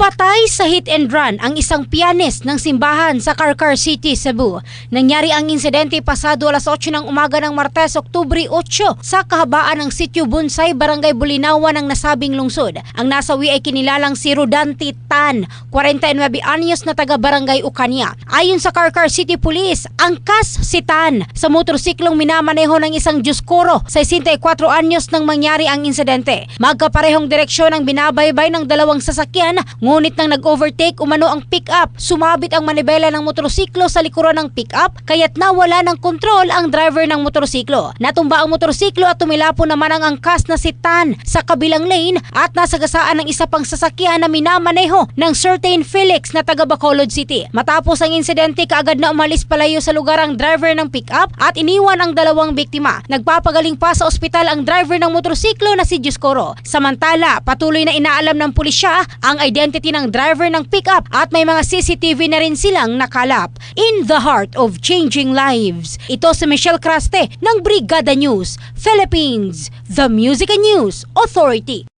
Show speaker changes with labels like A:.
A: Patay sa hit and run ang isang pianist ng simbahan sa Carcar City, Cebu. Nangyari ang insidente pasado alas 8 ng umaga ng Martes, Oktubre 8 sa kahabaan ng Sitio Bunsay, Barangay Bulinawan ng nasabing lungsod. Ang nasawi ay kinilalang si Rodante Tan, 49 anyos na taga-barangay Ucania. Ayon sa Carcar City Police, angkas si Tan sa motorsiklong minamaneho ng isang Dioscoro, 64 anyos nang mangyari ang insidente. Magkaparehong direksyon ang binabaybay ng dalawang sasakyan, ngunit nang nag-overtake umano ang pick-up, sumabit ang manibela ng motorsiklo sa likuran ng pick-up, kaya't nawala ng kontrol ang driver ng motorsiklo. Natumba ang motorsiklo at tumilapo naman ang angkas na si Tan sa kabilang lane at nasagasaan ng isa pang sasakyan na minamaneho ng certain Felix na taga Bacolod City. Matapos ang insidente, kaagad na umalis palayo sa lugar ang driver ng pick-up at iniwan ang dalawang biktima. Nagpapagaling pa sa ospital ang driver ng motorsiklo na si Dioscoro. Samantala, patuloy na inaalam ng pulisya ang identity ng driver ng pick-up at may mga CCTV na rin silang nakalap. In the heart of changing lives, ito si Michelle Craste ng Brigada News Philippines, the Music and News Authority.